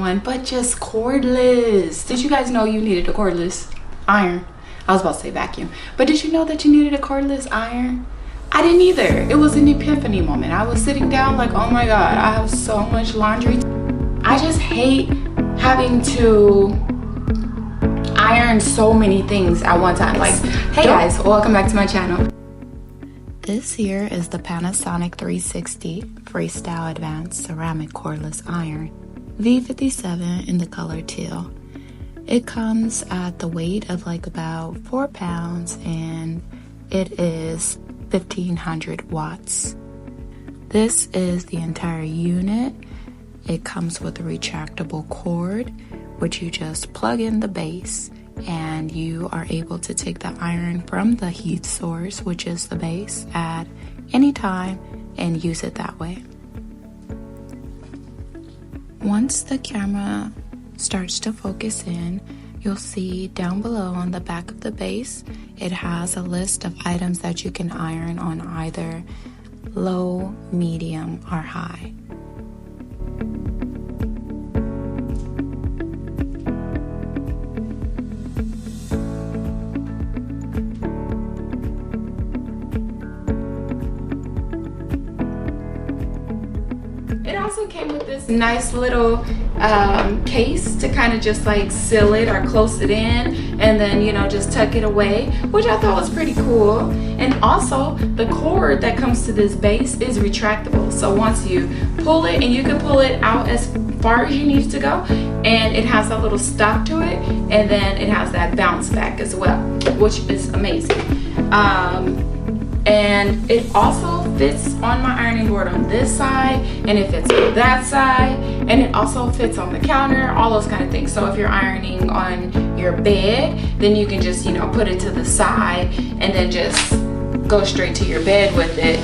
But just cordless. Did you guys know you needed a cordless iron? I was about to say vacuum, but did you know that you needed a cordless iron? I didn't either. It was an epiphany moment. I was sitting down like, oh my god, I have so much laundry. I just hate having to iron so many things at one time. Like, hey guys, welcome back to my channel. This here is the Panasonic 360 Freestyle Advanced Ceramic Cordless Iron V57 in the color teal. It comes at the weight of like about 4 pounds and it is 1500 watts. This is the entire unit. It comes with a retractable cord, which you just plug in the base and you are able to take the iron from the heat source, which is the base, at any time and use it that way. Once the camera starts to focus in, you'll see down below on the back of the base, it has a list of items that you can iron on either low, medium, or high. It also came with this nice little case to kind of just like seal it or close it in, and then, you know, just tuck it away, which I thought was pretty cool. And also the cord that comes to this base is retractable, so once you pull it, and you can pull it out as far as you need to go, and it has a little stop to it, and then it has that bounce back as well, which is amazing. And it also fits on my ironing board on this side, and it fits on that side, and it also fits on the counter, all those kind of things. So if you're ironing on your bed, then you can just, you know, put it to the side and then just go straight to your bed with it.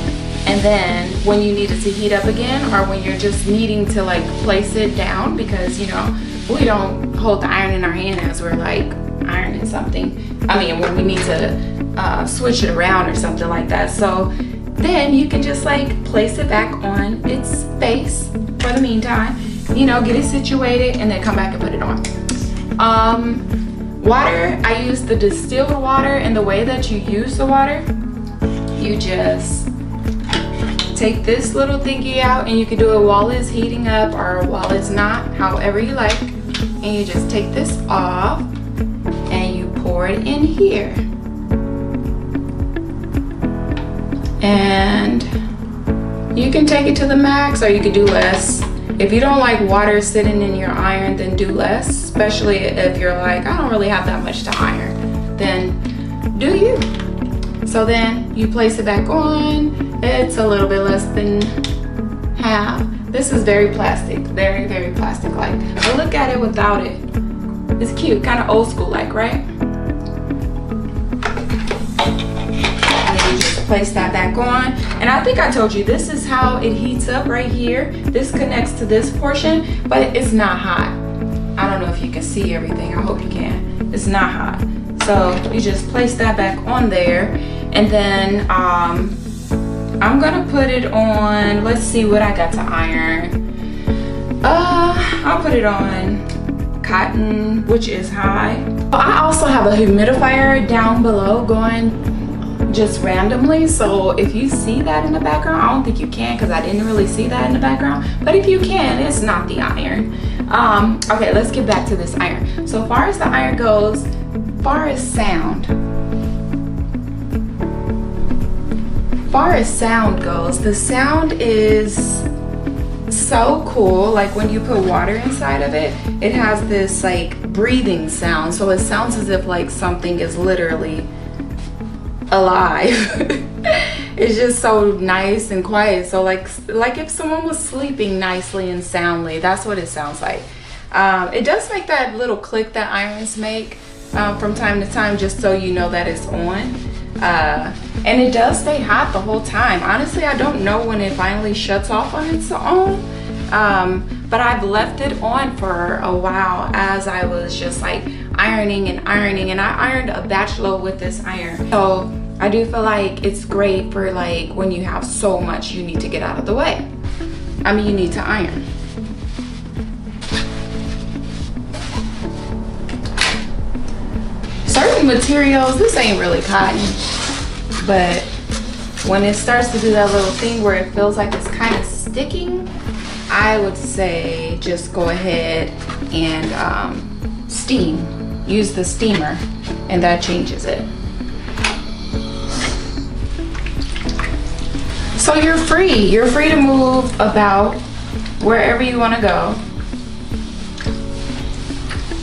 And then when you need it to heat up again, or when you're just needing to like place it down, because, you know, we don't hold the iron in our hand as we're like ironing something. I mean, when we need to switch it around or something like that. So then you can just like place it back on its base for the meantime, you know, get it situated, and then come back and put it on. Water, I use the distilled water, and the way that you use the water, you just take this little thingy out, and you can do it while it's heating up or while it's not, however you like, and you just take this off and you pour it in here. And you can take it to the max, or you could do less. If you don't like water sitting in your iron, then do less, especially if you're like, I don't really have that much to iron, then do you. So then you place it back on. It's a little bit less than half. This is very plastic, very, very plastic like, but look at it without it. It's cute, kind of old school like, right? Place that back on, and I think I told you this is how it heats up right here. This connects to this portion, but it's not hot. I don't know if you can see everything. I hope you can. It's not hot. So you just place that back on there, and then I'm gonna put it on, let's see what I got to iron. I'll put it on cotton, which is high. I also have a humidifier down below going just randomly, so if you see that in the background, I don't think you can because I didn't really see that in the background, but if you can, it's not the iron. Okay, let's get back to this iron. So far as the iron goes, far as sound goes, the sound is so cool. Like when you put water inside of it, it has this like breathing sound, so it sounds as if like something is literally alive. It's just so nice and quiet. So like if someone was sleeping nicely and soundly, that's what it sounds like. It does make that little click that irons make from time to time, just so you know that it's on. And it does stay hot the whole time. Honestly, I don't know when it finally shuts off on its own, but I've left it on for a while as I was just like ironing, and I ironed a batch load with this iron. So I do feel like it's great for like when you have so much you need to get out of the way. I mean, you need to iron. materials, this ain't really cotton, but when it starts to do that little thing where it feels like it's kind of sticking, I would say just go ahead and steam. Use the steamer, and that changes it. So you're free to move about wherever you want to go.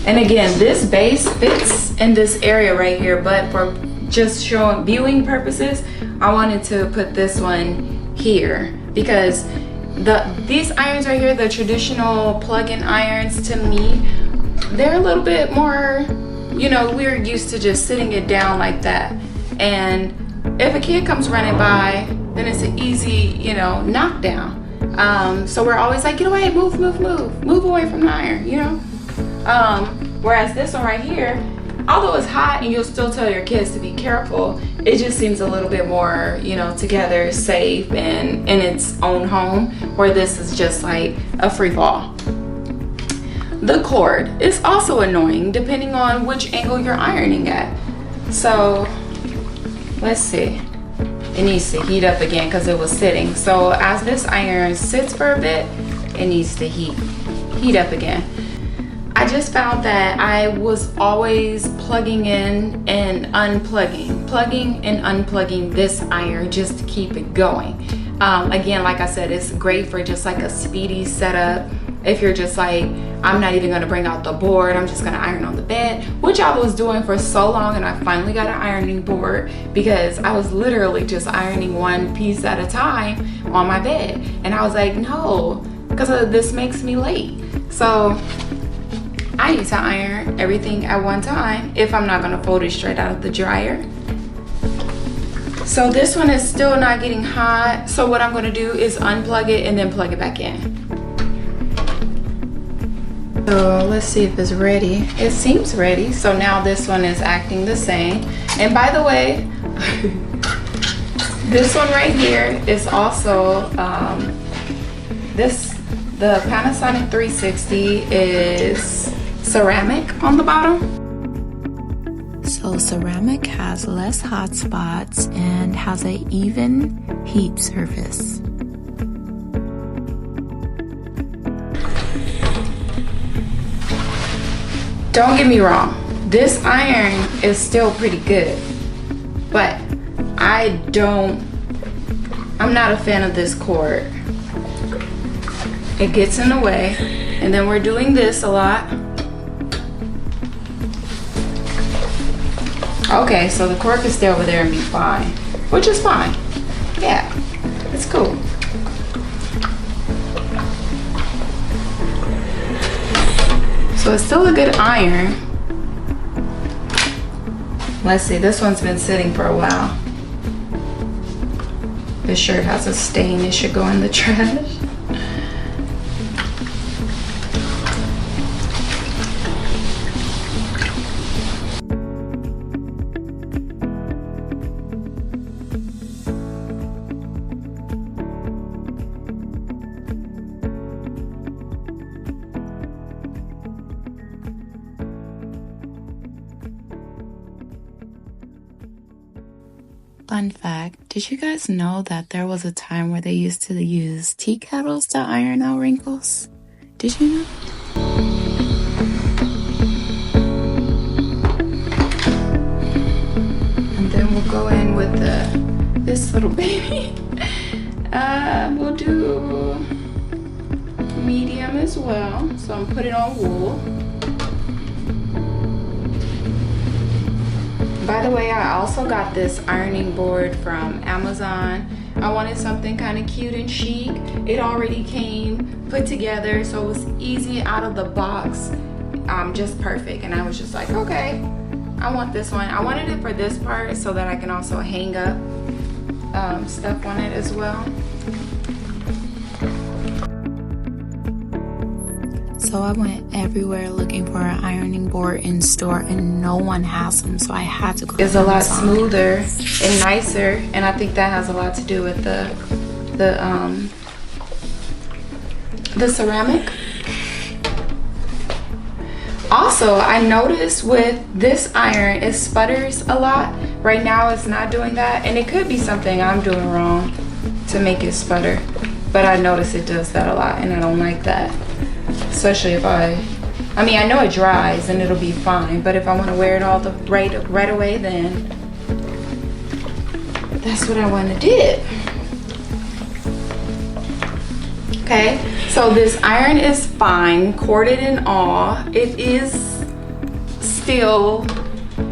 And again, this base fits in this area right here, but for just showing viewing purposes, I wanted to put this one here because these irons right here, the traditional plug-in irons, to me, they're a little bit more, you know, we're used to just sitting it down like that. And if a kid comes running by, then it's an easy, you know, knockdown. So we're always like, get away, move away from the iron, you know? Whereas this one right here, although it's hot and you'll still tell your kids to be careful, it just seems a little bit more, you know, together, safe, and in its own home, where this is just like a free fall. The cord is also annoying depending on which angle you're ironing at. So let's see. It needs to heat up again because it was sitting. So as this iron sits for a bit, it needs to heat up again. I just found that I was always plugging in and unplugging, plugging and unplugging this iron just to keep it going. Again, like I said, it's great for just like a speedy setup. If you're just like, I'm not even gonna bring out the board, I'm just gonna iron on the bed, which I was doing for so long, and I finally got an ironing board because I was literally just ironing one piece at a time on my bed. And I was like, no, because this makes me late. So I need to iron everything at one time if I'm not gonna fold it straight out of the dryer. So this one is still not getting hot. So what I'm gonna do is unplug it and then plug it back in. So let's see if it's ready. It seems ready. So now this one is acting the same. And by the way, this one right here is also, the Panasonic 360 is ceramic on the bottom. So ceramic has less hot spots and has an even heat surface. Don't get me wrong, this iron is still pretty good, but I'm not a fan of this cord. It gets in the way, and then we're doing this a lot. Okay, so the cord can stay over there and be fine, which is fine. Yeah, it's cool. So it's still a good iron. Let's see, this one's been sitting for a while. This shirt has a stain, it should go in the trash. Fun fact, did you guys know that there was a time where they used to use tea kettles to iron out wrinkles? Did you know? And then we'll go in with this little baby. We'll do medium as well. So I'm putting on wool. By the way, I also got this ironing board from Amazon. I wanted something kind of cute and chic. It already came put together, so it was easy out of the box, just perfect. And I was just like, okay, I want this one. I wanted it for this part so that I can also hang up stuff on it as well. So I went everywhere looking for an ironing board in store, and no one has them, so I had to go. It's a lot smoother and nicer, and I think that has a lot to do with the ceramic. Also, I noticed with this iron, it sputters a lot. Right now it's not doing that, and it could be something I'm doing wrong to make it sputter, but I notice it does that a lot, and I don't like that. Especially if I mean, I know it dries and it'll be fine, but if I want to wear it all right away, then that's what I want to do. Okay, so this iron is fine, corded and all. It is still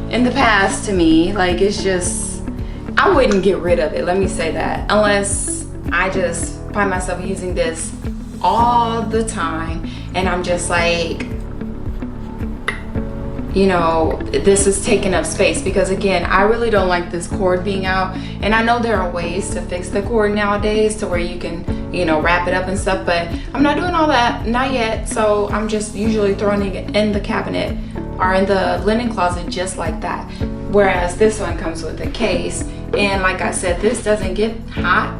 in the past to me. Like, it's just, I wouldn't get rid of it, let me say that, unless I just find myself using this all the time and I'm just like, you know, this is taking up space. Because again, I really don't like this cord being out, and I know there are ways to fix the cord nowadays to where you can, you know, wrap it up and stuff, but I'm not doing all that, not yet. So I'm just usually throwing it in the cabinet or in the linen closet just like that. Whereas this one comes with a case, and like I said, this doesn't get hot.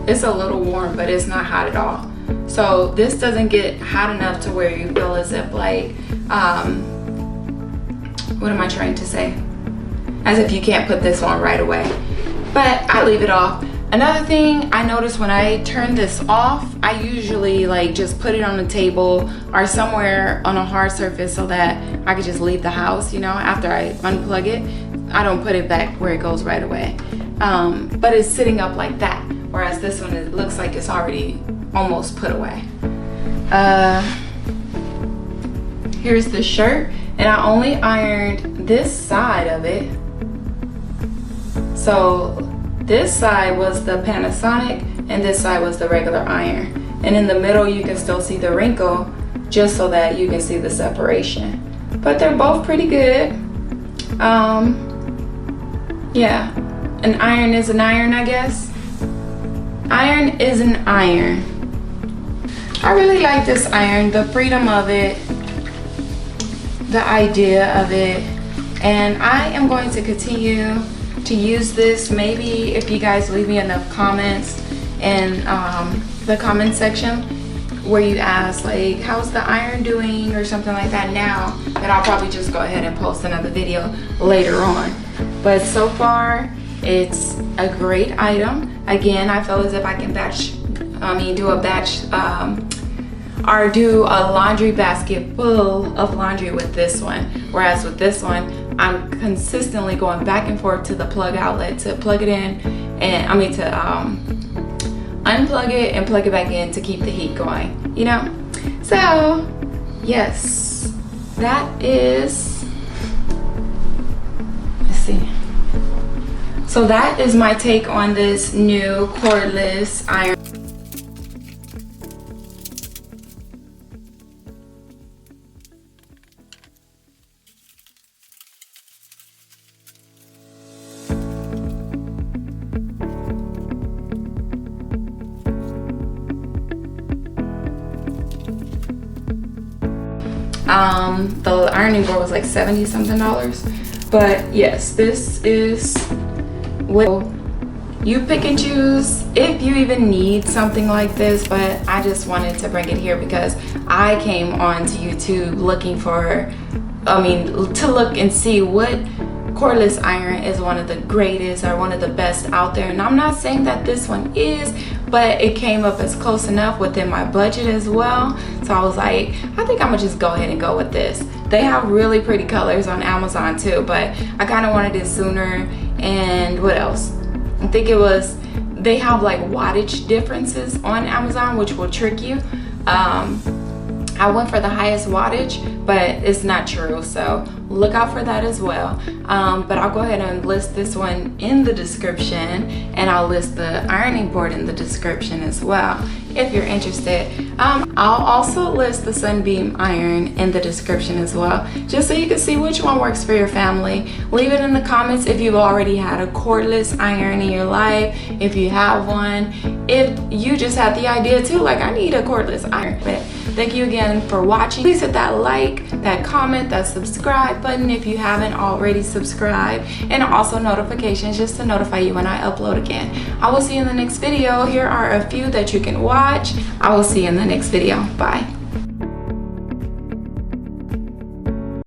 It's a little warm, but it's not hot at all. So this doesn't get hot enough to where you feel as if like, what am I trying to say? As if you can't put this on right away. But I leave it off. Another thing I noticed when I turn this off, I usually like just put it on the table or somewhere on a hard surface so that I could just leave the house, you know, after I unplug it. I don't put it back where it goes right away. But it's sitting up like that. Whereas this one, it looks like it's already almost put away. Here's the shirt, and I only ironed this side of it. So this side was the Panasonic and this side was the regular iron. And in the middle you can still see the wrinkle, just so that you can see the separation. But they're both pretty good. Yeah, an iron is an iron, I guess. Iron is an iron. I really like this iron, the freedom of it, the idea of it, and I am going to continue to use this. Maybe if you guys leave me enough comments in the comment section where you ask like, how's the iron doing or something like that now, then I'll probably just go ahead and post another video later on. But so far it's a great item. Again, I feel as if I can do a batch or do a laundry basket full of laundry with this one. Whereas with this one, I'm consistently going back and forth to the plug outlet to plug it in, and to unplug it and plug it back in to keep the heat going, you know? So yes, that is, let's see. So that is my take on this new cordless iron. The ironing board was like $70 something. But yes, this is what you pick and choose if you even need something like this. But I just wanted to bring it here because I came onto YouTube looking for, to look and see what cordless iron is one of the greatest or one of the best out there. And I'm not saying that this one is, but it came up as close enough within my budget as well. So I was like, I think I'm gonna just go ahead and go with this. They have really pretty colors on Amazon too, but I kind of wanted it sooner. And what else? I think it was, they have like wattage differences on Amazon, which will trick you. I went for the highest wattage, but it's not true, so look out for that as well. But I'll go ahead and list this one in the description, and I'll list the ironing board in the description as well if you're interested. I'll also list the Sunbeam iron in the description as well, just so you can see which one works for your family. Leave it in the comments if you've already had a cordless iron in your life, if you have one, if you just had the idea too, like I need a cordless iron. But thank you again for watching. Please hit that like, that comment, that subscribe button if you haven't already subscribed, and also notifications just to notify you when I upload again. I will see you in the next video. Here are a few that you can watch. I will see you in the next video. Bye.